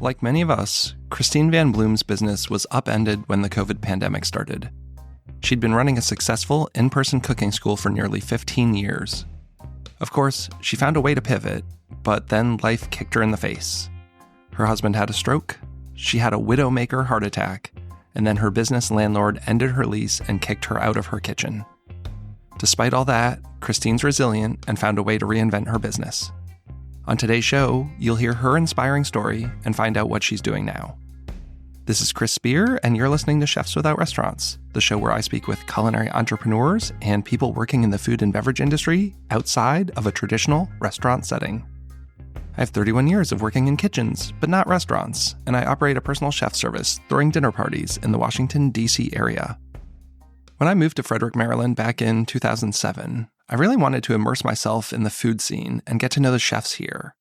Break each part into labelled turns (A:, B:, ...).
A: Like many of us, Christine Van Bloem's business was upended when the COVID pandemic started. She'd been running a successful in-person cooking school for nearly 15 years. Of course, she found a way to pivot, but then life kicked her in the face. Her husband had a stroke, she had a widowmaker heart attack, and then her business landlord ended her lease and kicked her out of her kitchen. Despite all that, Christine's resilient and found a way to reinvent her business. On today's show, you'll hear her inspiring story and find out what she's doing now. This is Chris Spear, and you're listening to Chefs Without Restaurants, the show where I speak with culinary entrepreneurs and people working in the food and beverage industry outside of a traditional restaurant setting. I have 31 years of working in kitchens, but not restaurants, and I operate a personal chef service throwing dinner parties in the Washington, D.C. area. When I moved to Frederick, Maryland back in 2007, I really wanted to immerse myself in the food scene and get to know the chefs here.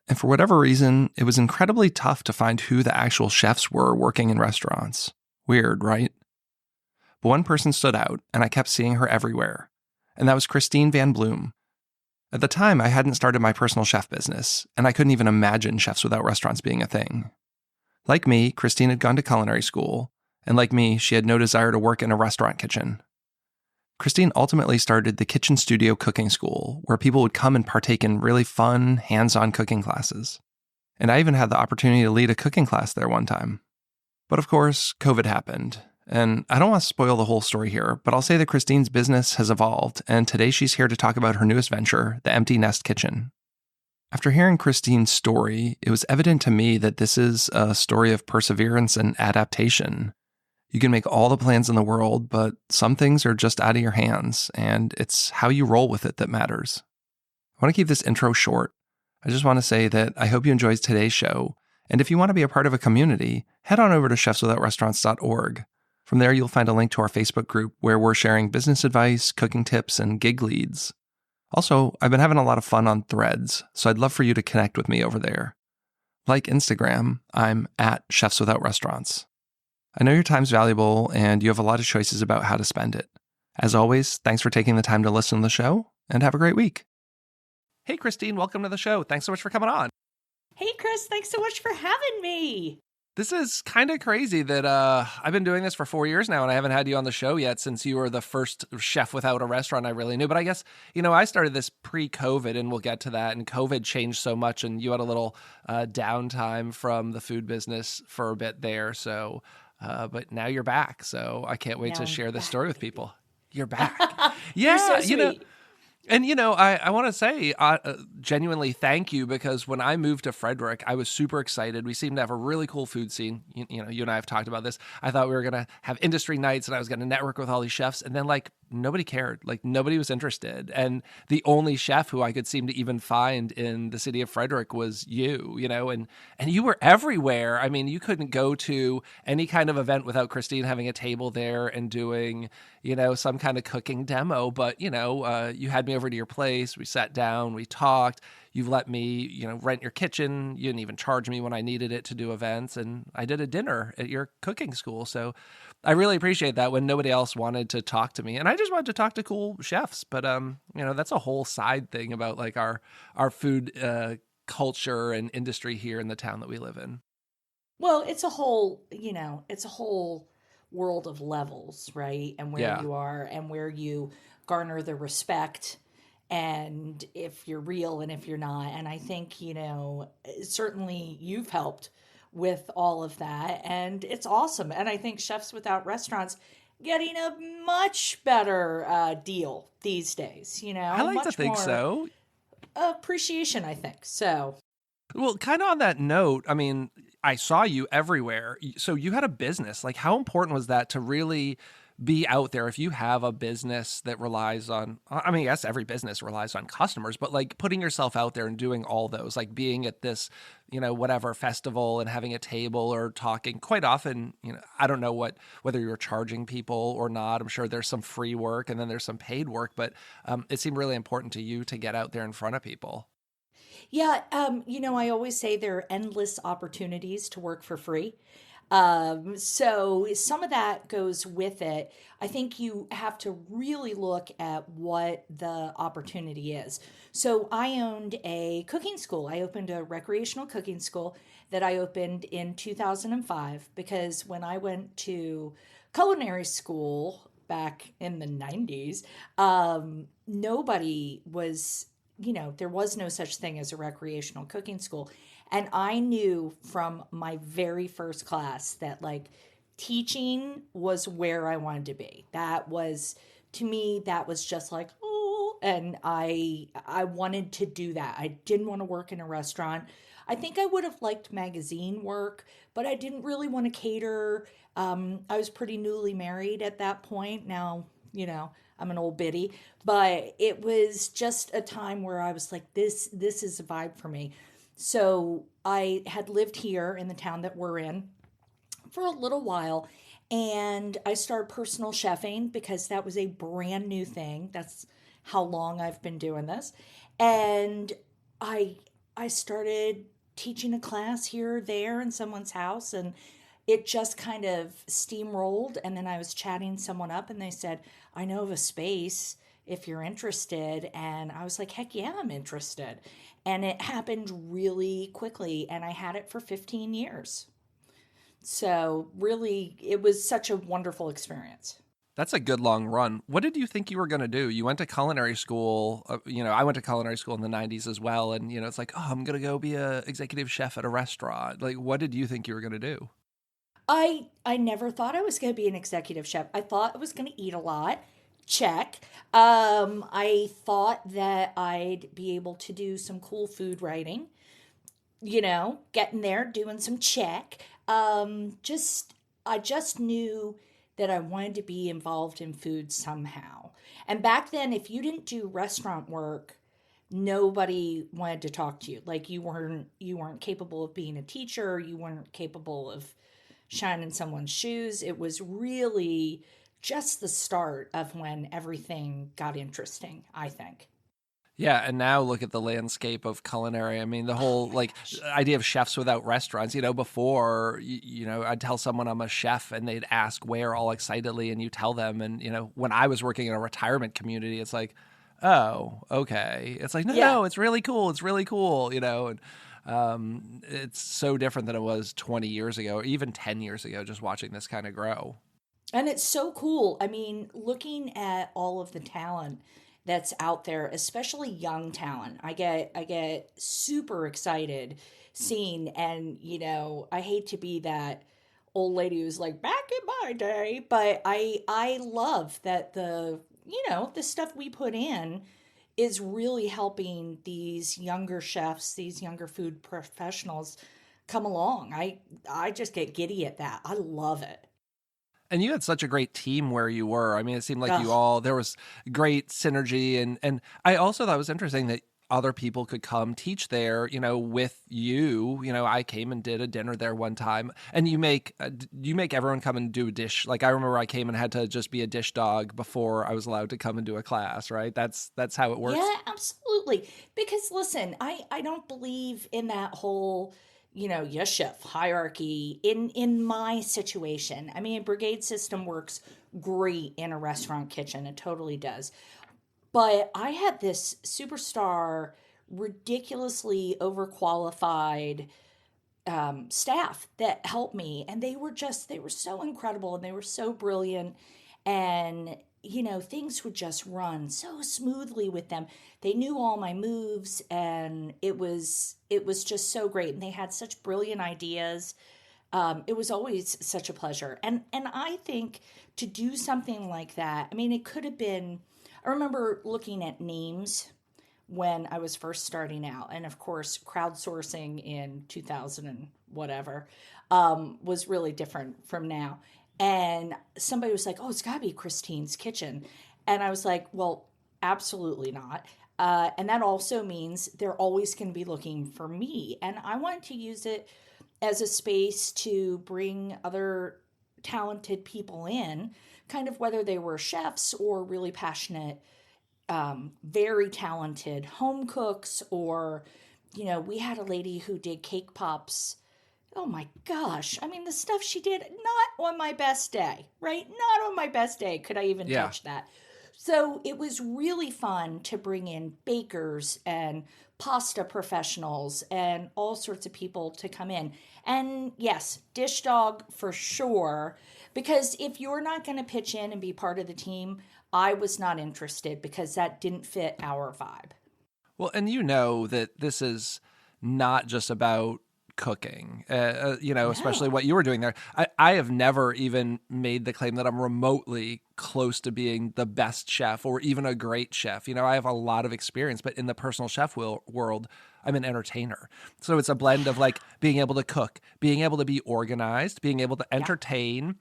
A: And for whatever reason, it was incredibly tough to find who the actual chefs were working in restaurants. Weird, right? But one person stood out, and I kept seeing her everywhere, and that was Christine Van Bloem. At the time, I hadn't started my personal chef business, and I couldn't even imagine Chefs Without Restaurants being a thing. Like me, Christine had gone to culinary school, and like me, she had no desire to work in a restaurant kitchen. Christine ultimately started the Kitchen Studio Cooking School, where people would come and partake in really fun, hands-on cooking classes. And I even had the opportunity to lead a cooking class there one time. But of course, COVID happened. And I don't want to spoil the whole story here, but I'll say that Christine's business has evolved, and today she's here to talk about her newest venture, the Empty Nest Kitchen. After hearing Christine's story, it was evident to me that this is a story of perseverance and adaptation. You can make all the plans in the world, but some things are just out of your hands, and it's how you roll with it that matters. I want to keep this intro short. I just want to say that I hope you enjoyed today's show, and if you want to be a part of a community, head on over to chefswithoutrestaurants.org. From there, you'll find a link to our Facebook group where we're sharing business advice, cooking tips, and gig leads. Also, I've been having a lot of fun on Threads, so I'd love for you to connect with me over there. Like Instagram, I'm at Chefs Without Restaurants. I know your time's valuable, and you have a lot of choices about how to spend it. As always, thanks for taking the time to listen to the show, and have a great week. Hey, Christine, welcome to the show. Thanks so much for coming on.
B: Hey, Chris, thanks so much for having me.
A: This is kind of crazy that I've been doing this for 4 years now, and I haven't had you on the show yet since you were the first chef without a restaurant I really knew. But I guess, I started this pre-COVID, and we'll get to that. And COVID changed so much, and you had a little downtime from the food business for a bit there. So, but now you're back. So I can't wait to share this story with people. You're back.
B: Yeah, you're so sweet.
A: And, I want to say genuinely thank you, because when I moved to Frederick, I was super excited. We seem to have a really cool food scene. You and I have talked about this. I thought we were going to have industry nights and I was going to network with all these chefs. And then nobody cared. Nobody was interested. And the only chef who I could seem to even find in the city of Frederick was you, and you were everywhere. I mean, you couldn't go to any kind of event without Christine having a table there and doing, some kind of cooking demo. But, you had me over to your place. We sat down, we talked. You've let me, rent your kitchen. You didn't even charge me when I needed it to do events. And I did a dinner at your cooking school. So I really appreciate that when nobody else wanted to talk to me. And I just wanted to talk to cool chefs. But, that's a whole side thing about our food culture and industry here in the town that we live in.
B: Well, it's a whole world of levels, right? And where you are and where you garner the respect, and if you're real and if you're not. And I think, certainly you've helped with all of that, and it's awesome. And I think Chefs Without Restaurants getting a much better deal these days,
A: I like to think so.
B: Appreciation, I think. So.
A: Well, kind of on that note, I mean, I saw you everywhere. So you had a business. How important was that to really be out there? If you have a business that relies on, yes, every business relies on customers, but putting yourself out there and doing all those, being at this, whatever festival and having a table or talking quite often, I don't know whether you're charging people or not. I'm sure there's some free work and then there's some paid work, but it seemed really important to you to get out there in front of people.
B: Yeah, I always say there are endless opportunities to work for free. So some of that goes with it. I think you have to really look at what the opportunity is. So I owned a cooking school. I opened a recreational cooking school that I opened in 2005 because when I went to culinary school back in the 90s, nobody was, there was no such thing as a recreational cooking school. And I knew from my very first class that like teaching was where I wanted to be. That was, to me, that was just like, oh, and I wanted to do that. I didn't want to work in a restaurant. I think I would have liked magazine work, but I didn't really want to cater. I was pretty newly married at that point. Now, I'm an old biddy, but it was just a time where I was like, this is a vibe for me. So I had lived here in the town that we're in for a little while, and I started personal chefing because that was a brand new thing. That's how long I've been doing this. And I I started teaching a class here or there in someone's house, and it just kind of steamrolled. And then I was chatting someone up and they said, I know of a space if you're interested. And I was like, heck yeah, I'm interested. And it happened really quickly, and I had it for 15 years. So, really, it was such a wonderful experience.
A: That's a good long run. What did you think you were going to do? You went to culinary school. I went to culinary school in the 90s as well. And, it's like, oh, I'm going to go be a executive chef at a restaurant. Like, what did you think you were going to do?
B: I never thought I was going to be an executive chef. I thought I was going to eat a lot. Check. I thought that I'd be able to do some cool food writing, getting there, doing some check. I just knew that I wanted to be involved in food somehow. And back then, if you didn't do restaurant work, nobody wanted to talk to you. Like you weren't capable of being a teacher, you weren't capable of shining someone's shoes. It was really just the start of when everything got interesting, I think.
A: Yeah, and now look at the landscape of culinary. I mean, the whole idea of chefs without restaurants. Before I'd tell someone I'm a chef, and they'd ask where all excitedly, and you tell them. And when I was working in a retirement community, it's like, oh, okay. It's like no, it's really cool. It's really cool. And it's so different than it was 20 years ago, or even 10 years ago. Just watching this kind of grow.
B: And it's so cool. I mean, looking at all of the talent that's out there, especially young talent. I get super excited seeing, and I hate to be that old lady who's like back in my day, but I love that the stuff we put in is really helping these younger chefs, these younger food professionals come along. I just get giddy at that. I love it.
A: And you had such a great team where you were. I mean, it seemed like
B: Ugh.
A: there was great synergy. And I also thought it was interesting that other people could come teach there, with you. I came and did a dinner there one time, and you make everyone come and do a dish. Like, I remember I came and had to just be a dish dog before I was allowed to come and do a class, right? That's how it works.
B: Yeah, absolutely. Because listen, I don't believe in that whole, yes chef hierarchy in my situation. I mean, a brigade system works great in a restaurant kitchen. It totally does. But I had this superstar, ridiculously overqualified staff that helped me, and they were so incredible, and they were so brilliant, and things would just run so smoothly with them. They knew all my moves, and it was just so great, and they had such brilliant ideas. It was always such a pleasure, and I think to do something like that, I mean, it could have been. I remember looking at names when I was first starting out. And of course, crowdsourcing in 2000 and whatever was really different from now. And somebody was like, oh, it's got to be Christine's Kitchen. And I was like, well, absolutely not. And that also means they're always going to be looking for me. And I wanted to use it as a space to bring other talented people in, kind of whether they were chefs or really passionate, very talented home cooks, or we had a lady who did cake pops Oh my gosh. I mean, the stuff she did, not on my best day, right? Not on my best day could I even
A: Yeah.
B: touch that. So it was really fun to bring in bakers and pasta professionals and all sorts of people to come in. And yes, dish dog for sure. Because if you're not going to pitch in and be part of the team, I was not interested because that didn't fit our vibe.
A: Well, and you know that this is not just about cooking, especially
B: No.
A: what you were doing there. I have never even made the claim that I'm remotely close to being the best chef or even a great chef. I have a lot of experience, but in the personal chef world, I'm an entertainer. So it's a blend of like being able to cook, being able to be organized, being able to
B: Yeah.
A: entertain,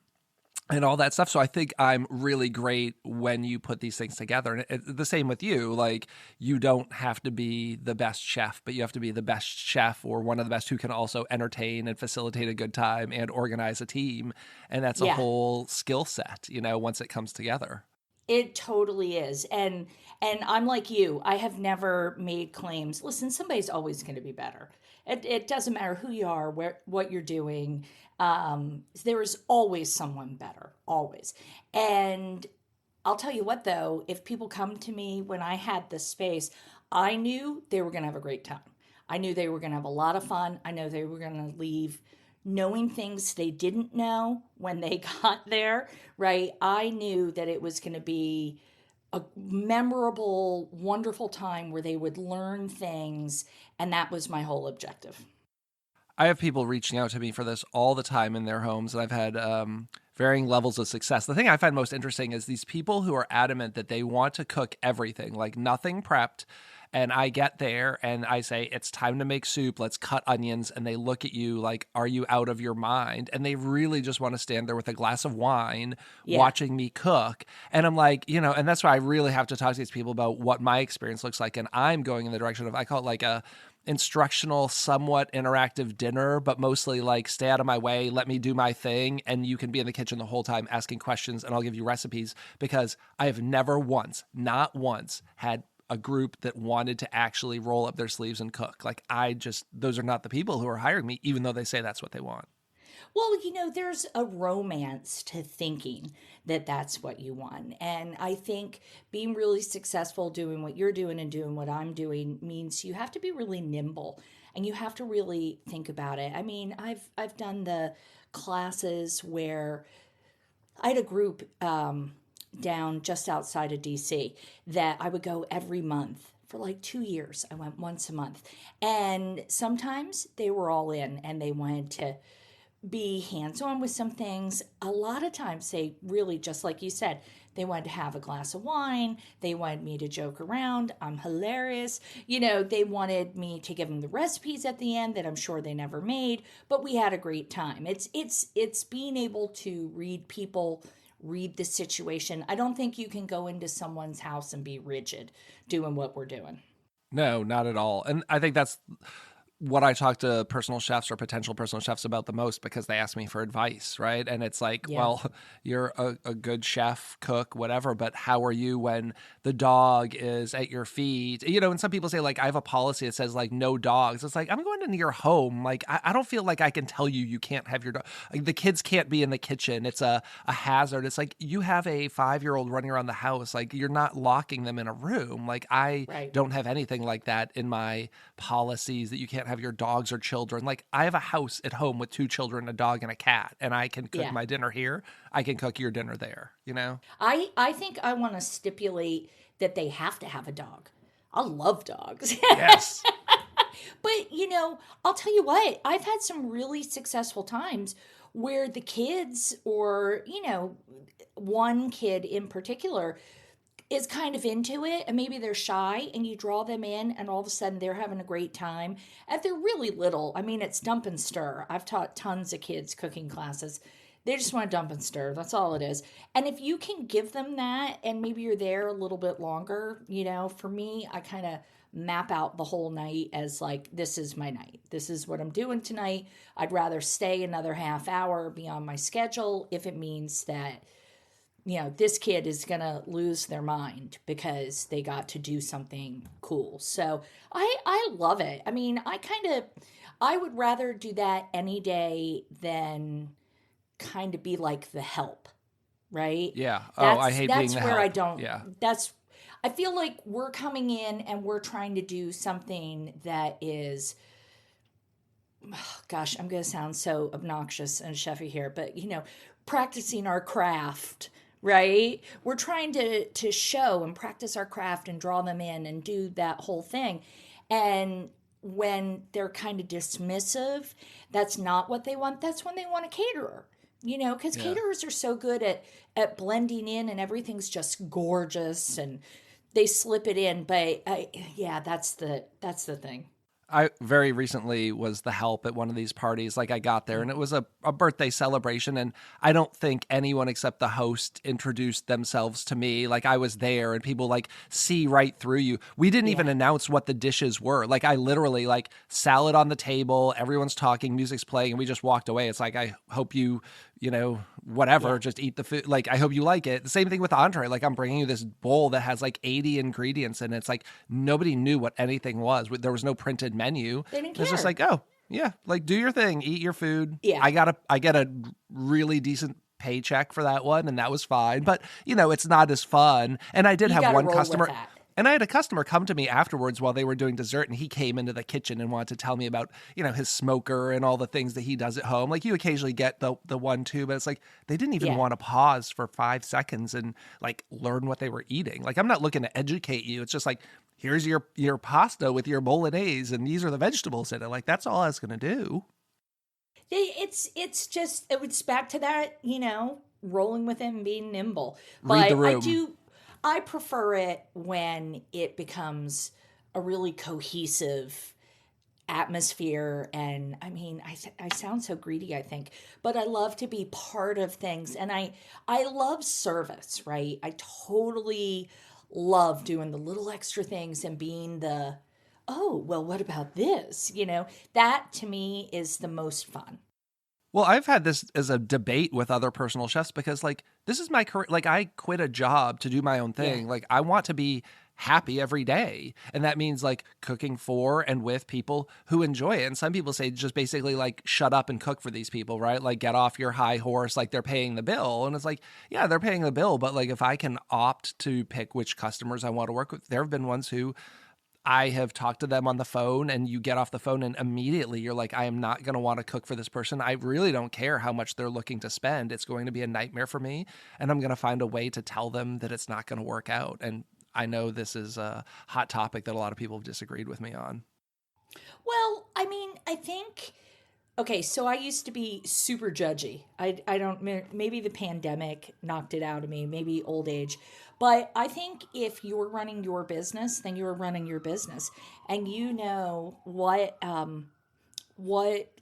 A: and all that stuff. So I think I'm really great when you put these things together. And the same with you. Like, you don't have to be the best chef, but you have to be the best chef or one of the best who can also entertain and facilitate a good time and organize a team. And that's a
B: Yeah.
A: whole skill set, once it comes together.
B: It totally is. And I'm like you. I have never made claims. Listen, somebody's always going to be better. It doesn't matter who you are, what you're doing. There is always someone better, always. And I'll tell you what, though, if people come to me when I had this space, I knew they were going to have a great time. I knew they were going to have a lot of fun. I know they were going to leave knowing things they didn't know when they got there, right? I knew that it was going to be a memorable, wonderful time where they would learn things. And that was my whole objective.
A: I have people reaching out to me for this all the time in their homes, and I've had varying levels of success. The thing I find most interesting is these people who are adamant that they want to cook everything, like nothing prepped. And I get there and I say, it's time to make soup. Let's cut onions. And they look at you like, are you out of your mind? And they really just want to stand there with a glass of wine
B: Yeah.
A: watching me cook. And I'm like, and that's why I really have to talk to these people about what my experience looks like. And I'm going in the direction of, I call it like a instructional, somewhat interactive dinner, but mostly like stay out of my way, let me do my thing, and you can be in the kitchen the whole time asking questions and I'll give you recipes, because I have never once, not once, had a group that wanted to actually roll up their sleeves and cook. Like, those are not the people who are hiring me, even though they say that's what they want.
B: Well, there's a romance to thinking that that's what you want. And I think being really successful doing what you're doing and doing what I'm doing means you have to be really nimble and you have to really think about it. I mean, I've done the classes where I had a group down just outside of DC that I would go every month. For like 2 years, I went once a month. And sometimes they were all in and they wanted to be hands on with some things. A lot of times, they really, just like you said, they wanted to have a glass of wine. They wanted me to joke around. I'm hilarious. They wanted me to give them the recipes at the end that I'm sure they never made, but we had a great time. It's being able to read people, read the situation. I don't think you can go into someone's house and be rigid doing what we're doing.
A: No, not at all. And I think that's what I talk to personal chefs or potential personal chefs about the most, because they ask me for advice, right? And it's like,
B: Yeah.
A: well, you're a good chef, cook, whatever, but how are you when the dog is at your feet? And some people say, like, I have a policy that says, like, no dogs. It's like, I'm going into your home. Like, I don't feel like I can tell you can't have your dog. Like, the kids can't be in the kitchen. It's a hazard. It's like, you have a 5-year-old running around the house. Like, you're not locking them in a room. Like, I
B: Right.
A: don't have anything like that in my policies, that you can't have your dogs or children. Like, I have a house at home with 2 children, a dog and a cat, and I can cook
B: Yeah.
A: my dinner here. I can cook your dinner there,
B: I think I want to stipulate that they have to have a dog. I love dogs.
A: Yes.
B: But, I'll tell you what, I've had some really successful times where the kids, or, one kid in particular, is kind of into it and maybe they're shy, and you draw them in and all of a sudden they're having a great time. And they're really little. I mean, it's dump and stir. I've taught tons of kids cooking classes. They just want to dump and stir. That's all it is. And if you can give them that and maybe you're there a little bit longer, for me, I kind of map out the whole night as like, this is my night. This is what I'm doing tonight. I'd rather stay another half hour beyond my schedule if it means that this kid is going to lose their mind because they got to do something cool. So I love it. I mean, I would rather do that any day than kind of be like the help, right?
A: Yeah. Oh, I hate being
B: That's
A: the
B: where I
A: help.
B: don't
A: Yeah.
B: that's I feel like we're coming in and we're trying to do something that is, gosh, I'm going to sound so obnoxious and chefy here, but practicing our craft, right? We're trying to show and practice our craft and draw them in and do that whole thing. And when they're kind of dismissive, that's not what they want. That's when they want a caterer. Because
A: Yeah.
B: caterers are so good at blending in and everything's just gorgeous and they slip it in. But yeah, that's the thing.
A: I very recently was the help at one of these parties. Like I got there and it was a birthday celebration, and I don't think anyone except the host introduced themselves to me. Like I was there and people like see right through you. We didn't even
B: Yeah.
A: announce what the dishes were. Like I literally like salad on the table, everyone's talking, music's playing, and we just walked away. It's like, I hope you whatever,
B: Yeah.
A: just eat the food. Like, I hope you like it. The same thing with the entree. Like, I'm bringing you this bowl that has like 80 ingredients, and it's like nobody knew what anything was. There was no printed menu.
B: They didn't
A: It's just
B: care.
A: like, oh, yeah, like do your thing, eat your food.
B: Yeah.
A: I get a really decent paycheck for that one, and that was fine. But, it's not as fun. And I did
B: You
A: have
B: got to
A: one
B: roll with
A: customer.
B: that.
A: And I had a customer come to me afterwards while they were doing dessert, and he came into the kitchen and wanted to tell me about, his smoker and all the things that he does at home. Like, you occasionally get the one, too, but it's like they didn't even
B: Yeah.
A: want to pause for 5 seconds and like learn what they were eating. Like, I'm not looking to educate you. It's just like, here's your pasta with your bolognese, and these are the vegetables in it. Like, that's all I was going to do.
B: It's just it's back to that, rolling with it and being nimble.
A: Read the
B: But
A: room.
B: I prefer it when it becomes a really cohesive atmosphere. And I mean, I sound so greedy, I think, but I love to be part of things. And I love service, right? I totally love doing the little extra things and being the, oh, well, what about this? That to me is the most fun.
A: Well, I've had this as a debate with other personal chefs because, like, this is my career. Like, I quit a job to do my own
B: Yeah.
A: thing. Like, I want to be happy every day. And that means, like, cooking for and with people who enjoy it. And some people say just basically, like, shut up and cook for these people, right? Like, get off your high horse. Like, they're paying the bill. And it's like, yeah, they're paying the bill. But, like, if I can opt to pick which customers I want to work with, there have been ones who I have talked to them on the phone, and you get off the phone and immediately you're like, I am not going to want to cook for this person. I really don't care how much they're looking to spend. It's going to be a nightmare for me, and I'm going to find a way to tell them that it's not going to work out. And I know this is a hot topic that a lot of people have disagreed with me on.
B: Well, I mean, I think okay, so I used to be super judgy. I don't maybe the pandemic knocked it out of me, maybe old age. But I think if you're running your business, then you're running your business and you know what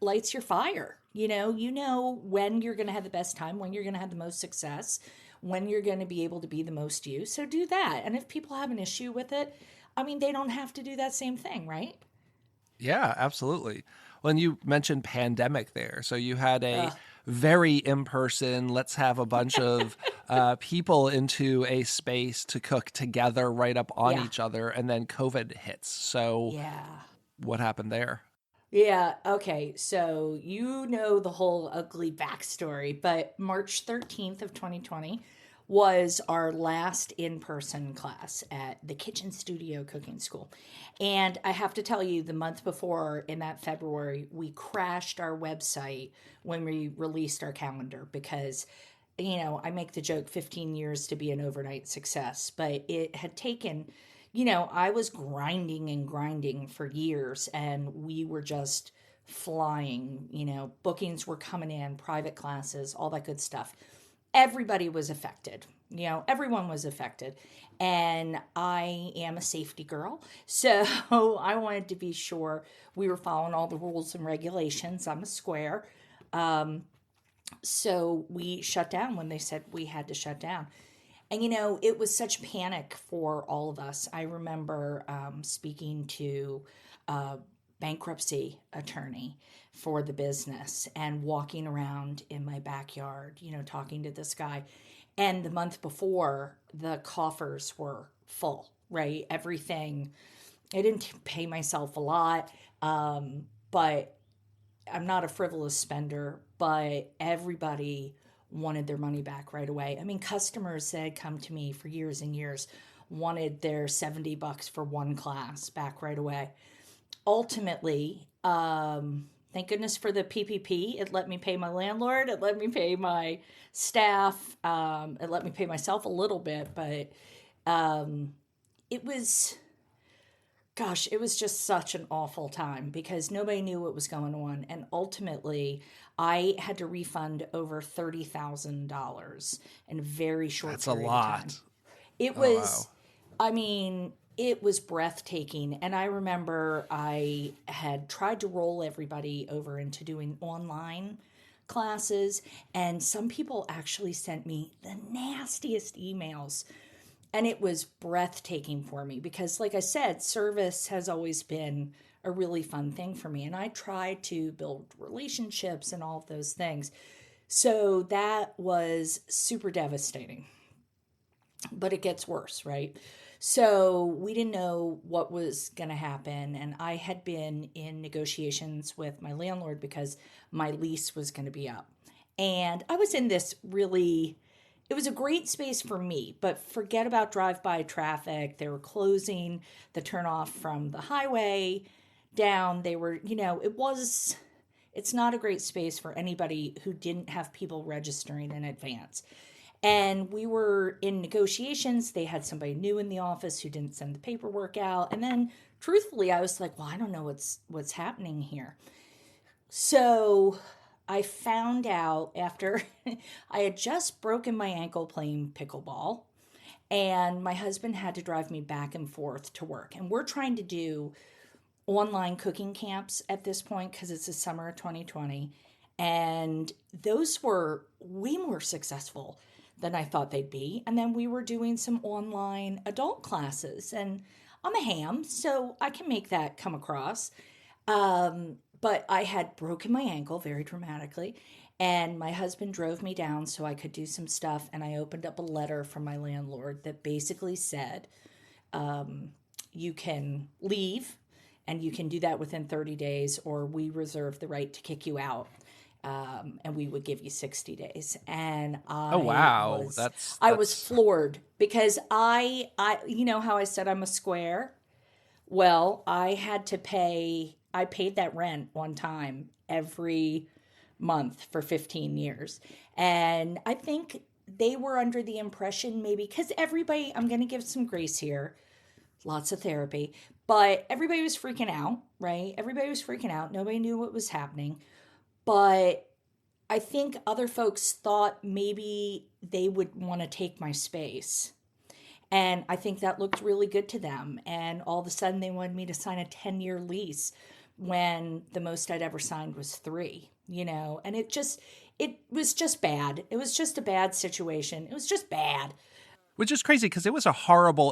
B: lights your fire. You know when you're going to have the best time, when you're going to have the most success, when you're going to be able to be the most you. So do that. And if people have an issue with it, I mean, they don't have to do that same thing, right?
A: Yeah, absolutely. Well, and you mentioned pandemic there. So you had a
B: Ugh.
A: very in-person, let's have a bunch of people into a space to cook together right up on
B: Yeah.
A: each other, and then COVID hits. So
B: Yeah.
A: what happened there?
B: Yeah, okay. So you know the whole ugly backstory, but March 13th of 2020 was our last in-person class at the Kitchen Studio Cooking School. And I have to tell you, the month before in that February, we crashed our website when we released our calendar because I make the joke 15 years to be an overnight success, but it had taken I was grinding and grinding for years and we were just flying. Bookings were coming in, private classes, all that good stuff. Everybody was affected. Everyone was affected. And I am a safety girl. So I wanted to be sure we were following all the rules and regulations. I'm a square. So we shut down when they said we had to shut down. And it was such panic for all of us. I remember speaking to a bankruptcy attorney for the business and walking around in my backyard, talking to this guy. And the month before, the coffers were full, right? Everything. I didn't pay myself a lot, but I'm not a frivolous spender, but everybody wanted their money back right away. I mean, customers that had come to me for years and years wanted their $70 for one class back right away. Ultimately, thank goodness for the PPP. It let me pay my landlord. It let me pay my staff. It let me pay myself a little bit, but it was, gosh, it was just such an awful time because nobody knew what was going on. And ultimately, I had to refund over $30,000 in a very short
A: That's a
B: period
A: lot.
B: of time. It
A: Oh,
B: was,
A: wow.
B: I mean, it was breathtaking. And I remember I had tried to roll everybody over into doing online classes, and some people actually sent me the nastiest emails. And it was breathtaking for me because, like I said, service has always been a really fun thing for me. And I try to build relationships and all of those things. So that was super devastating. But it gets worse, right? So we didn't know what was going to happen. And I had been in negotiations with my landlord because my lease was going to be up. And I was in this really, it was a great space for me, but forget about drive-by traffic. They were closing the turnoff from the highway down. They were, it's not a great space for anybody who didn't have people registering in advance. And we were in negotiations. They had somebody new in the office who didn't send the paperwork out. And then truthfully, I was like, well, I don't know what's happening here. So I found out after I had just broken my ankle playing pickleball, and my husband had to drive me back and forth to work. And we're trying to do online cooking camps at this point because it's the summer of 2020. And those were way more successful than I thought they'd be. And then we were doing some online adult classes. And I'm a ham, so I can make that come across. But I had broken my ankle very dramatically. And my husband drove me down so I could do some stuff. And I opened up a letter from my landlord that basically said, you can leave and you can do that within 30 days, or we reserve the right to kick you out. And we would give you 60 days. And
A: Oh, wow.
B: I was floored because you know how I said I'm a square? Well, I paid that rent one time every month for 15 years. And I think they were under the impression maybe, because everybody, I'm going to give some grace here, lots of therapy, but everybody was freaking out, right? Everybody was freaking out. Nobody knew what was happening. But I think other folks thought maybe they would want to take my space. And I think that looked really good to them. And all of a sudden they wanted me to sign a 10-year lease when the most I'd ever signed was 3, and it was just bad. It was just a bad situation. It was just bad.
A: Which is crazy because it was a horrible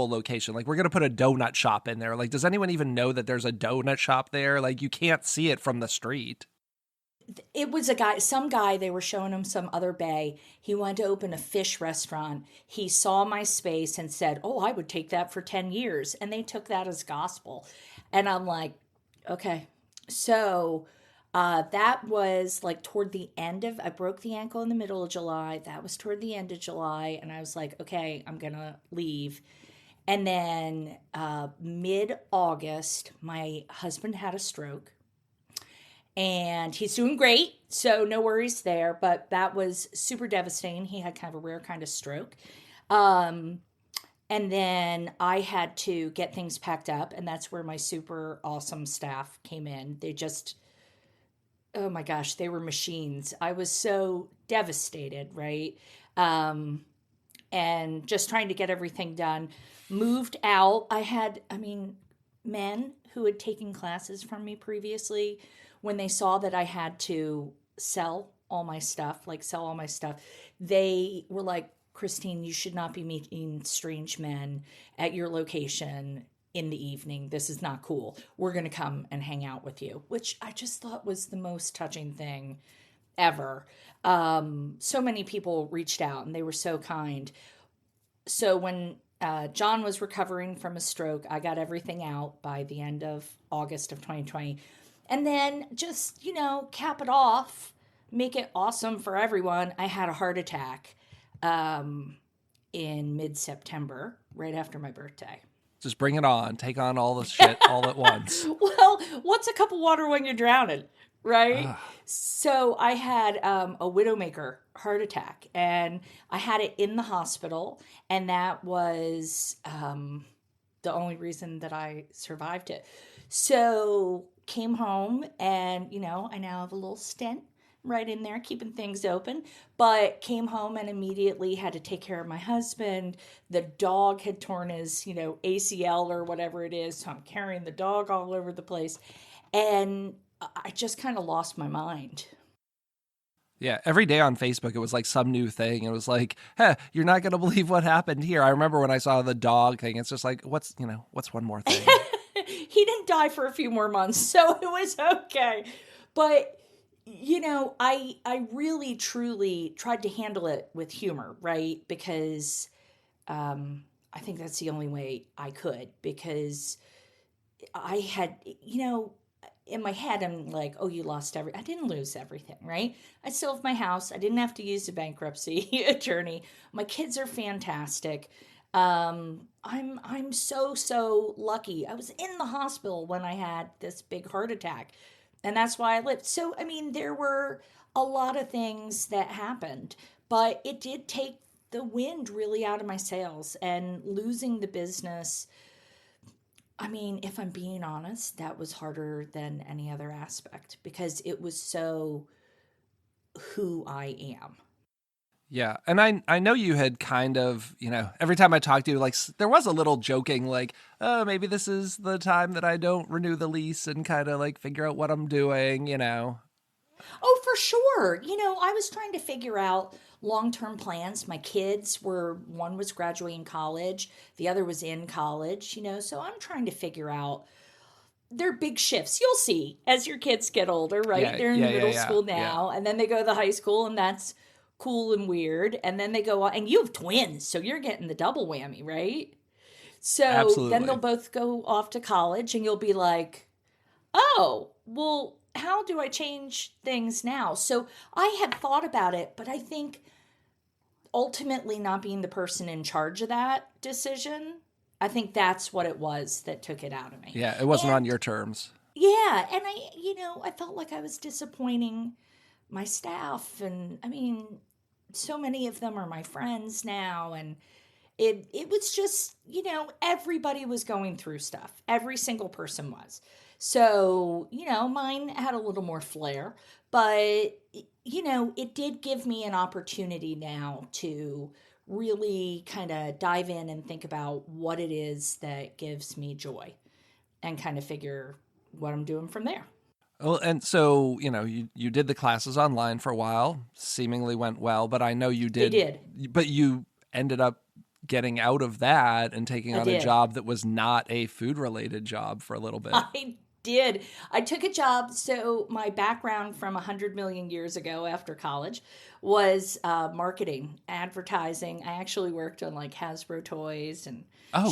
A: location. Like, we're going to put a donut shop in there. Like, does anyone even know that there's a donut shop there? Like, you can't see it from the street.
B: It was some guy, they were showing him some other bay. He wanted to open a fish restaurant. He saw my space and said, oh, I would take that for 10 years. And they took that as gospel. And I'm like, okay. So that was like I broke the ankle in the middle of July. That was toward the end of July. And I was like, okay, I'm going to leave. And then mid-August, my husband had a stroke. And he's doing great, so no worries there. But that was super devastating. He had kind of a rare kind of stroke. And then I had to get things packed up, and that's where my super awesome staff came in. Oh my gosh, they were machines. I was so devastated, right? And just trying to get everything done. Moved out. Men who had taken classes from me previously, when they saw that I had to sell all my stuff, they were like, Christine, you should not be meeting strange men at your location in the evening. This is not cool. We're going to come and hang out with you, which I just thought was the most touching thing ever. So many people reached out and they were so kind. So when John was recovering from a stroke, I got everything out by the end of August of 2020. And then just, cap it off, make it awesome for everyone. I had a heart attack in mid-September, right after my birthday.
A: Just bring it on. Take on all the shit all at once.
B: Well, what's a cup of water when you're drowning, right? So I had a widowmaker heart attack, and I had it in the hospital, and that was the only reason that I survived it. So came home, and I now have a little stent right in there, keeping things open. But came home and immediately had to take care of my husband. The dog had torn his, ACL or whatever it is. So I'm carrying the dog all over the place. And I just kind of lost my mind.
A: Yeah, every day on Facebook, it was like some new thing. It was like, hey, you're not going to believe what happened here. I remember when I saw the dog thing, it's just like, what's one more thing?
B: He didn't die for a few more months, so it was okay. But I really truly tried to handle it with humor, right? Because I think that's the only way I could, because I had, in my head, I'm like, oh, you lost I didn't lose everything, right? I still have my house. I didn't have to use a bankruptcy attorney. My kids are fantastic. I'm so lucky. I was in the hospital when I had this big heart attack, and that's why I lived. So, I mean, there were a lot of things that happened, but it did take the wind really out of my sails, and losing the business. I mean, if I'm being honest, that was harder than any other aspect, because it was so who I am.
A: Yeah. And I know you had kind of, every time I talked to you, like, there was a little joking, like, oh, maybe this is the time that I don't renew the lease and kind of like figure out what I'm doing,
B: Oh, for sure. I was trying to figure out long-term plans. My kids one was graduating college, the other was in college, so I'm trying to figure out their big shifts. You'll see as your kids get older, right?
A: Yeah,
B: They're in middle school now,
A: yeah.
B: and then they go to the high school, and that's cool and weird. And then they go on, and you have twins, so you're getting the double whammy, right? So
A: Absolutely.
B: then they'll both go off to college, and you'll be like, oh, well, how do I change things now? So I had thought about it, but I think ultimately not being the person in charge of that decision, I think that's what it was that took it out of me.
A: Yeah, it wasn't on your terms.
B: Yeah, and I felt like I was disappointing my staff, and I mean, so many of them are my friends now, and it was just, everybody was going through stuff. Every single person was. So, mine had a little more flair, but it did give me an opportunity now to really kind of dive in and think about what it is that gives me joy, and kind of figure what I'm doing from there.
A: Well, and so, you did the classes online for a while, seemingly went well, but I know you did.
B: They did.
A: But you ended up getting out of that and taking on a job that was not a food-related job for a little bit.
B: I did. I took a job. So my background from 100 million years ago after college was marketing, advertising. I actually worked on like Hasbro toys and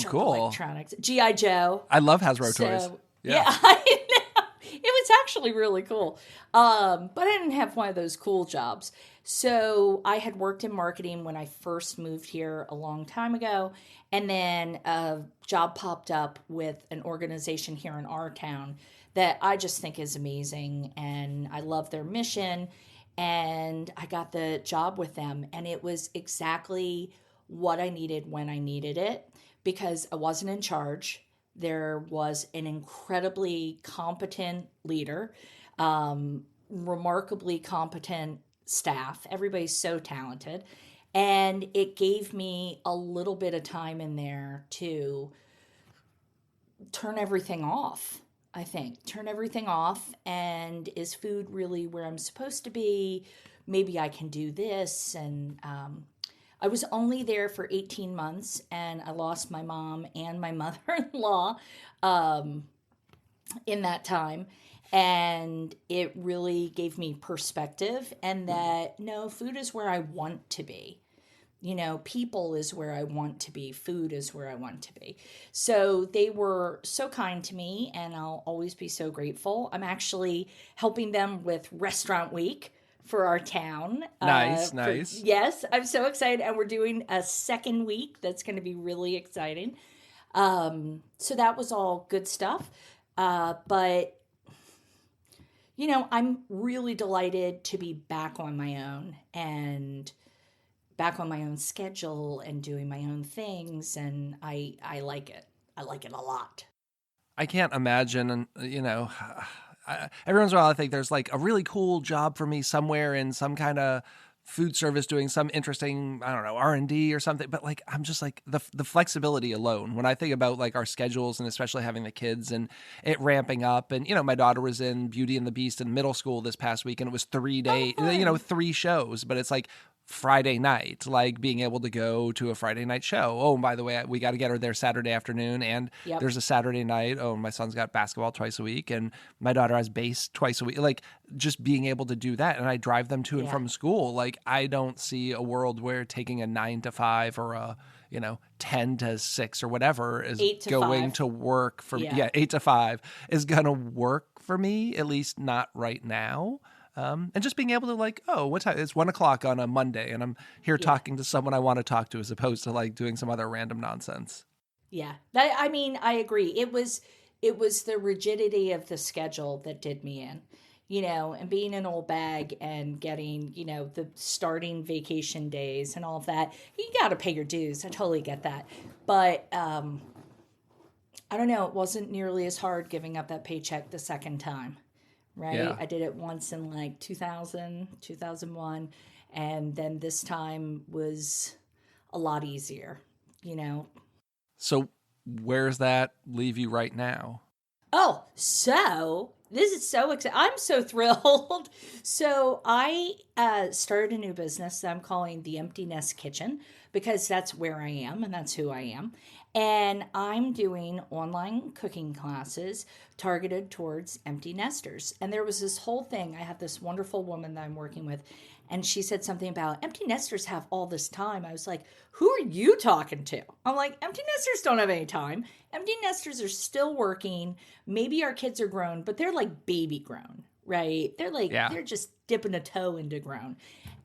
A: cool
B: electronics. G.I. Joe.
A: I love Hasbro toys.
B: Yeah, I know. It was actually really cool. But I didn't have one of those cool jobs. So I had worked in marketing when I first moved here a long time ago. And then a job popped up with an organization here in our town that I just think is amazing. And I love their mission. And I got the job with them. And it was exactly what I needed when I needed it, because I wasn't in charge. There was an incredibly competent leader, remarkably competent staff. Everybody's so talented. And it gave me a little bit of time in there to turn everything off, I think. Turn everything off. And is food really where I'm supposed to be? Maybe I can do this. And I was only there for 18 months, and I lost my mom and my mother-in-law in that time. And it really gave me perspective, and that, no, food is where I want to be. People is where I want to be. Food is where I want to be. So they were so kind to me, and I'll always be so grateful. I'm actually helping them with Restaurant Week for our town.
A: Nice.
B: Yes, I'm so excited. And we're doing a second week that's going to be really exciting. So that was all good stuff. But I'm really delighted to be back on my own and back on my own schedule and doing my own things. And I like it. I like it a lot.
A: I can't imagine, every once in a while I think there's like a really cool job for me somewhere in some kind of food service doing some interesting, I don't know, R&D or something. But like, I'm just like the flexibility alone, when I think about like our schedules and especially having the kids and it ramping up. And, my daughter was in Beauty and the Beast in middle school this past week, and it was 3 days, 3 shows, but it's like Friday night, like being able to go to a Friday night show. Oh, and by the way, we got to get her there Saturday afternoon. And there's a Saturday night. Oh, my son's got basketball twice a week and my daughter has bass twice a week. Like just being able to do that. And I drive them to and from school. Like I don't see a world where taking a 9 to 5 or a, 10 to 6 or whatever is going to work for me. Yeah, 8 to 5 is going to work for me, at least not right now. And just being able to like, oh, what time? It's 1 o'clock on a Monday and I'm here talking to someone I want to talk to, as opposed to like doing some other random nonsense.
B: Yeah. I agree. It was the rigidity of the schedule that did me in, and being an old bag and getting, the starting vacation days and all of that. You got to pay your dues. I totally get that. But, I don't know. It wasn't nearly as hard giving up that paycheck the second time. Right.
A: Yeah.
B: I did it once in like 2000, 2001. And then this time was a lot easier,
A: So where's that leave you right now?
B: Oh, so this is so exciting. I'm so thrilled. So I started a new business that I'm calling the Empty Nest Kitchen, because that's where I am and that's who I am. And I'm doing online cooking classes targeted towards empty nesters. And there was this whole thing. I have this wonderful woman that I'm working with, and she said something about empty nesters have all this time. I was like, who are you talking to? I'm like, empty nesters don't have any time. Empty nesters are still working. Maybe our kids are grown, but they're like baby grown, right? They're like, they're just dipping a toe into grown.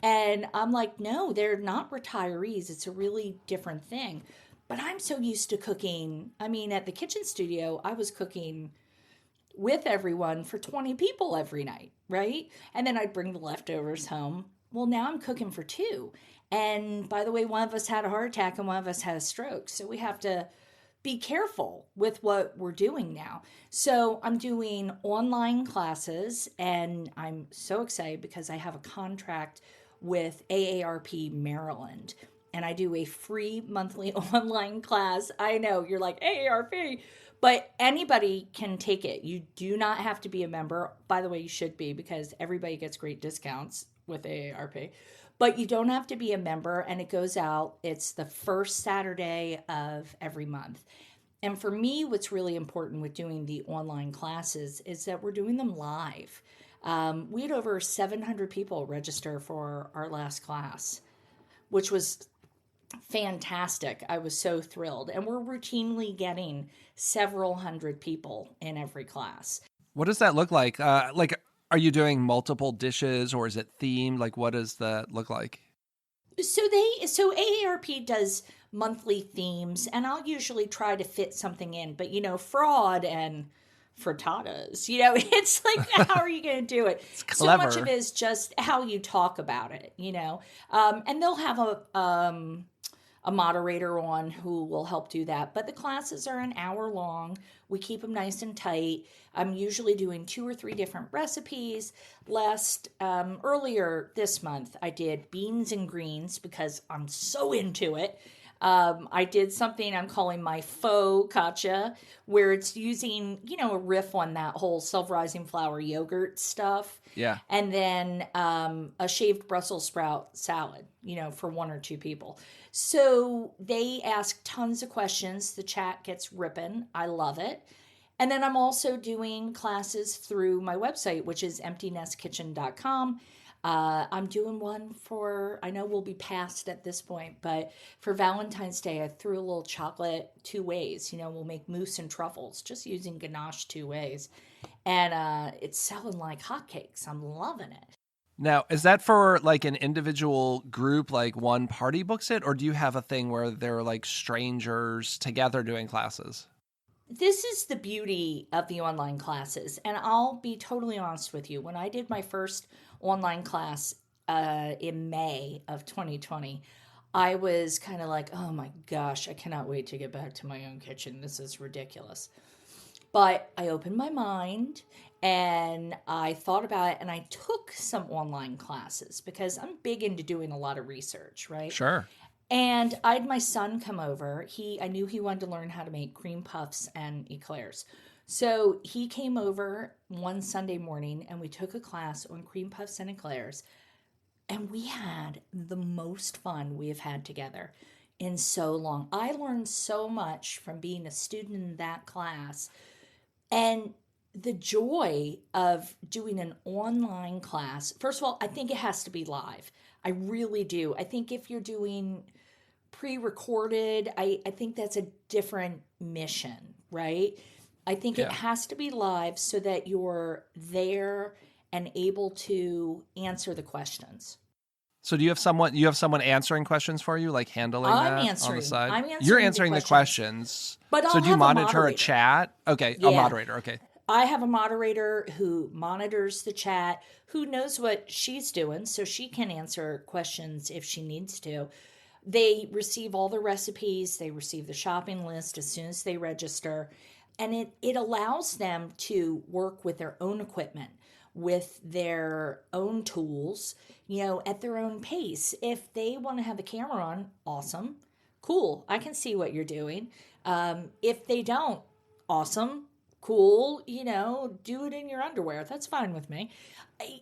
B: And I'm like, no, they're not retirees. It's a really different thing. But I'm so used to cooking. I mean, at the kitchen studio, I was cooking with everyone for 20 people every night, right? And then I'd bring the leftovers home. Well, now I'm cooking for 2. And by the way, one of us had a heart attack and one of us had a stroke. So we have to be careful with what we're doing now. So I'm doing online classes, and I'm so excited because I have a contract with AARP Maryland. And I do a free monthly online class. I know, you're like, AARP, but anybody can take it. You do not have to be a member. By the way, you should be, because everybody gets great discounts with AARP. But you don't have to be a member, and it goes out. It's the first Saturday of every month. And for me, what's really important with doing the online classes is that we're doing them live. We had over 700 people register for our last class, which was fantastic. I was so thrilled. And we're routinely getting several hundred people in every class.
A: What does that look like? Are you doing multiple dishes, or is it themed? Like, what does that look like?
B: So AARP does monthly themes, and I'll usually try to fit something in. But, fraud and frittatas, it's like, how are you going to do it?
A: It's clever.
B: So much of it is just how you talk about it, and they'll have a moderator on who will help do that. But the classes are an hour long. We keep them nice and tight. I'm usually doing 2 or 3 different recipes. Earlier this month, I did beans and greens because I'm so into it. I did something I'm calling my faux katcha, where it's using, a riff on that whole self-rising flour yogurt stuff.
A: Yeah.
B: And then a shaved Brussels sprout salad, for 1 or 2 people. So they ask tons of questions. The chat gets ripping. I love it. And then I'm also doing classes through my website, which is emptynestkitchen.com. I'm doing one for, I know we'll be past at this point, but for Valentine's Day, I threw a little chocolate two ways. We'll make mousse and truffles just using ganache two ways. And it's selling like hotcakes. I'm loving it.
A: Now, is that for like an individual group, like one party books it, or do you have a thing where they're like strangers together doing classes?
B: This is the beauty of the online classes. And I'll be totally honest with you. When I did my first online class in May of 2020, I was kind of like, oh my gosh, I cannot wait to get back to my own kitchen. This is ridiculous. But I opened my mind and I thought about it and I took some online classes because I'm big into doing a lot of research, right?
A: Sure.
B: And I had my son come over. I knew he wanted to learn how to make cream puffs and eclairs. So he came over one Sunday morning and we took a class on cream puffs and eclairs. And we had the most fun we have had together in so long. I learned so much from being a student in that class. And the joy of doing an online class, first of all, I think it has to be live. I really do. I think if you're doing pre-recorded, I think that's a different mission, right? I think it has to be live so that you're there and able to answer the questions.
A: So do you have someone answering questions for you, like handling that on the side?
B: I'm answering.
A: You're answering the questions.
B: But
A: so do you monitor
B: a
A: chat? Okay, a moderator. Okay.
B: I have a moderator who monitors the chat, who knows what she's doing, so she can answer questions if she needs to. They receive all the recipes. They receive the shopping list as soon as they register. And it allows them to work with their own equipment, with their own tools, at their own pace. If they want to have a camera on, awesome. Cool. I can see what you're doing. If they don't, awesome. Cool. Do it in your underwear. That's fine with me.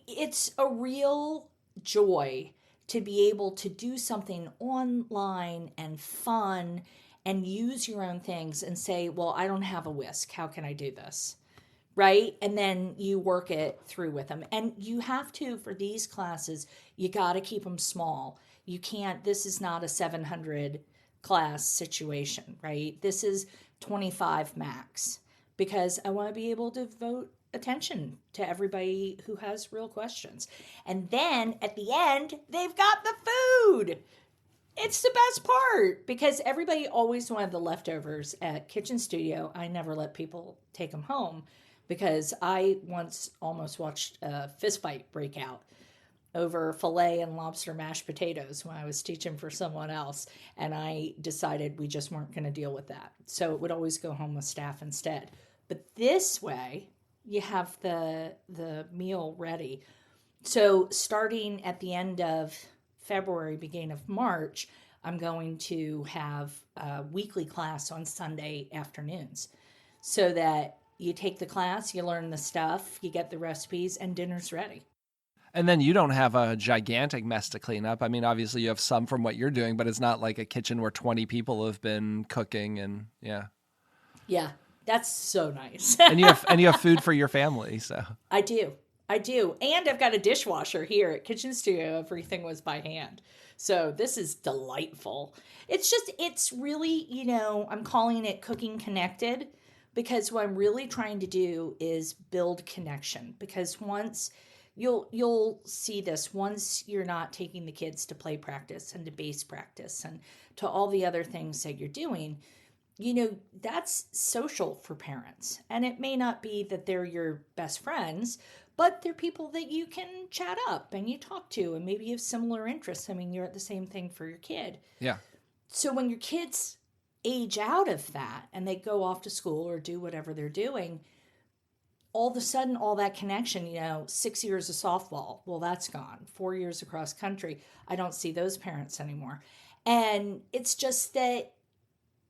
B: It's a real joy to be able to do something online and fun and use your own things and say, well, I don't have a whisk. How can I do this? Right? And then you work it through with them. And you have to, for these classes, you got to keep them small. You can't, this is not a 700 class situation, right? This is 25 max because I want to be able to devote attention to everybody who has real questions. And then at the end, they've got the food. It's the best part because everybody always wanted the leftovers at Kitchen Studio. I never let people take them home because I once almost watched a fist fight break out over filet and lobster mashed potatoes when I was teaching for someone else. And I decided we just weren't going to deal with that. So it would always go home with staff instead. But this way, you have the meal ready. So starting at the end of February, beginning of March, I'm going to have a weekly class on Sunday afternoons so that you take the class, you learn the stuff, you get the recipes, and dinner's ready.
A: And then you don't have a gigantic mess to clean up. I mean, obviously you have some from what you're doing, but it's not like a kitchen where 20 people have been cooking and yeah.
B: Yeah, that's so nice.
A: and you have food for your family, so.
B: I do. And I've got a dishwasher here at Kitchen Studio. Everything was by hand. So this is delightful. It's really, I'm calling it cooking connected because what I'm really trying to do is build connection because once you'll see this once you're not taking the kids to play practice and to base practice and to all the other things that you're doing, that's social for parents. And it may not be that they're your best friends, but they're people that you can chat up and you talk to and maybe you have similar interests. I mean, you're at the same thing for your kid.
A: Yeah.
B: So when your kids age out of that and they go off to school or do whatever they're doing, all of a sudden, all that connection, 6 years of softball, well, that's gone. 4 years across country, I don't see those parents anymore. And it's just that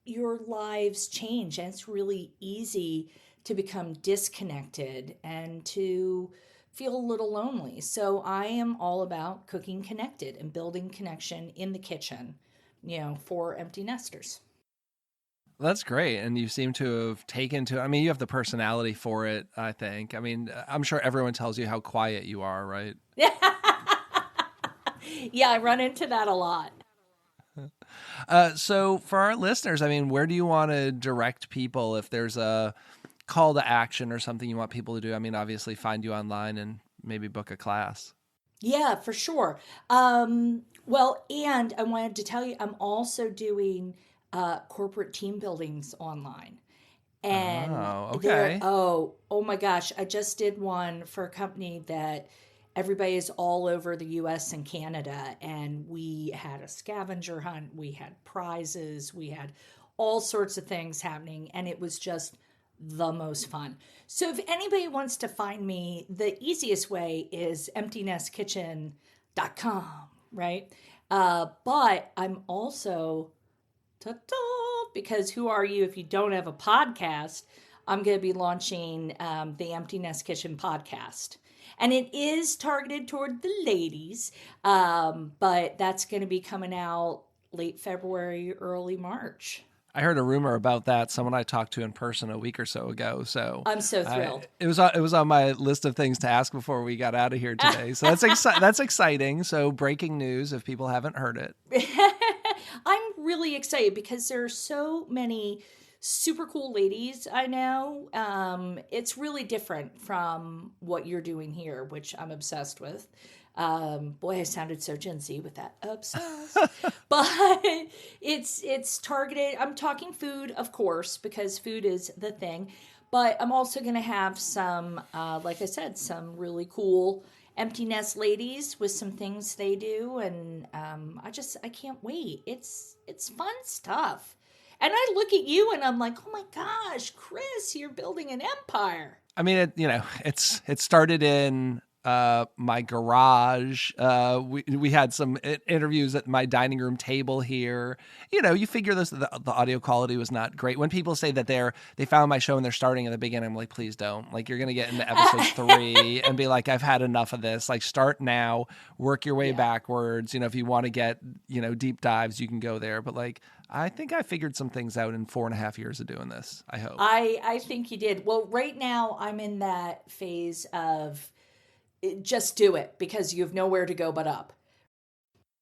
B: your lives change and it's really easy to become disconnected and to feel a little lonely. So I am all about cooking connected and building connection in the kitchen, for empty nesters.
A: That's great. And you seem to have taken to, you have the personality for it, I think. I'm sure everyone tells you how quiet you are, right?
B: Yeah, I run into that a lot.
A: So for our listeners, I mean, where do you want to direct people if there's a call to action or something you want people to do? I mean, obviously find you online and maybe book a class.
B: Yeah, for sure. Well, and I wanted to tell you, I'm also doing corporate team buildings online. And
A: Oh, okay.
B: oh my gosh, I just did one for a company that everybody is all over the US and Canada. And we had a scavenger hunt, we had prizes, we had all sorts of things happening. And it was just the most fun. So if anybody wants to find me, the easiest way is emptynestkitchen.com, right? But I'm also, ta-da, because who are you if you don't have a podcast? I'm going to be launching the Empty Nest Kitchen podcast. And it is targeted toward the ladies, but that's going to be coming out late February, early March.
A: I heard a rumor about that. Someone I talked to in person a week or so ago. So
B: I'm so thrilled.
A: It was on my list of things to ask before we got out of here today. So that's exciting. So breaking news if people haven't heard it.
B: I'm really excited because there are so many super cool ladies I know. It's really different from what you're doing here, which I'm obsessed with. Boy, I sounded so Gen Z with that, obsessed. But it's targeted. I'm talking food, of course, because food is the thing. But I'm also going to have some, like I said, some really cool empty nest ladies with some things they do. And I can't wait. It's fun stuff. And I look at you and I'm like, oh my gosh, Chris, you're building an empire.
A: I mean, it started in my garage. We had some interviews at my dining room table here. You figure the audio quality was not great. When people say that they found my show and they're starting at the beginning, I'm like, please don't. Like, you're gonna get into episode 3 and be like, I've had enough of this. Like, start now, work your way backwards. If you want to get deep dives, you can go there. But like, I think I figured some things out in 4.5 years of doing this. I hope.
B: I think you did. Well, right now I'm in that phase of just do it because you have nowhere to go but up.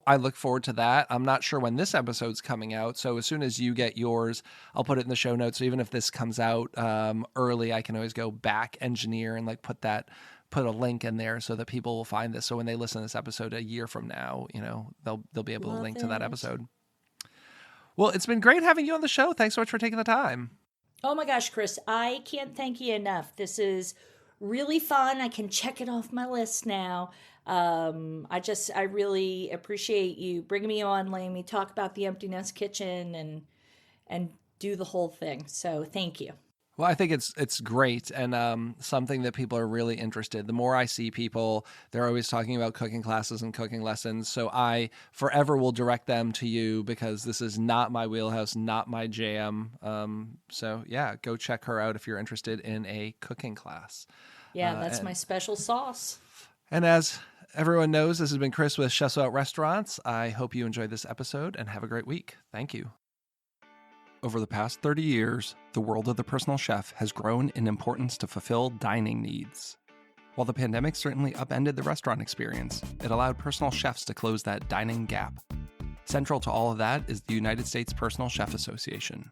A: I look forward to that. I'm not sure when this episode's coming out, so as soon as you get yours, I'll put it in the show notes. So even if this comes out early, I can always go back engineer and like put a link in there so that people will find this. So when they listen to this episode a year from now, they'll be able to link to that episode. Well, it's been great having you on the show. Thanks so much for taking the time.
B: Oh my gosh, Chris, I can't thank you enough. This is really fun. I can check it off my list now. I really appreciate you bringing me on, letting me talk about the Empty Nest Kitchen and do the whole thing. So thank you.
A: Well, I think it's great and something that people are really interested. The more I see people, they're always talking about cooking classes and cooking lessons. So I forever will direct them to you because this is not my wheelhouse, not my jam. So yeah, go check her out if you're interested in a cooking class.
B: Yeah, that's my special sauce.
A: And as everyone knows, this has been Chris with Chefs Without Restaurants. I hope you enjoyed this episode and have a great week. Thank you. Over the past 30 years, the world of the personal chef has grown in importance to fulfill dining needs. While the pandemic certainly upended the restaurant experience, it allowed personal chefs to close that dining gap. Central to all of that is the United States Personal Chef Association.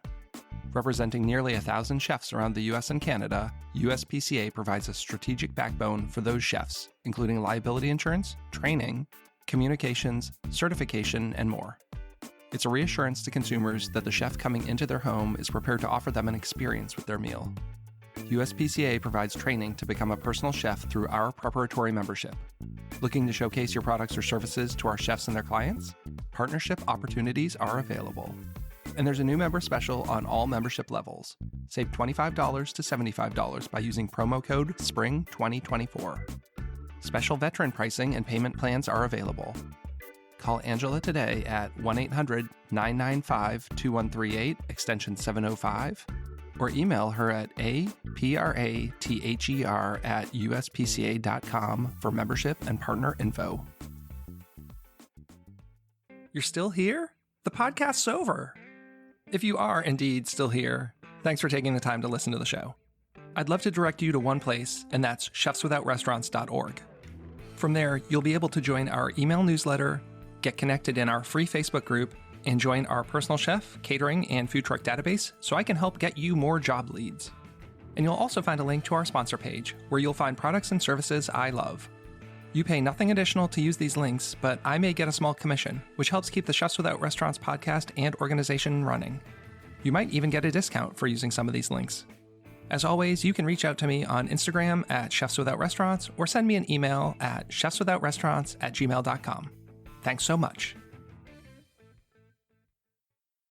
A: Representing nearly 1,000 chefs around the US and Canada, USPCA provides a strategic backbone for those chefs, including liability insurance, training, communications, certification, and more. It's a reassurance to consumers that the chef coming into their home is prepared to offer them an experience with their meal. USPCA provides training to become a personal chef through our preparatory membership. Looking to showcase your products or services to our chefs and their clients? Partnership opportunities are available. And there's a new member special on all membership levels. Save $25 to $75 by using promo code SPRING2024. Special veteran pricing and payment plans are available. Call Angela today at 1-800-995-2138, extension 705, or email her at aprather@uspca.com for membership and partner info. You're still here? The podcast's over. If you are indeed still here, thanks for taking the time to listen to the show. I'd love to direct you to one place, and that's chefswithoutrestaurants.org. From there, you'll be able to join our email newsletter, get connected in our free Facebook group, and join our personal chef, catering, and food truck database so I can help get you more job leads. And you'll also find a link to our sponsor page where you'll find products and services I love. You pay nothing additional to use these links, but I may get a small commission, which helps keep the Chefs Without Restaurants podcast and organization running. You might even get a discount for using some of these links. As always, you can reach out to me on Instagram at Chefs Without Restaurants or send me an email at chefswithoutrestaurants@gmail.com. Thanks so much.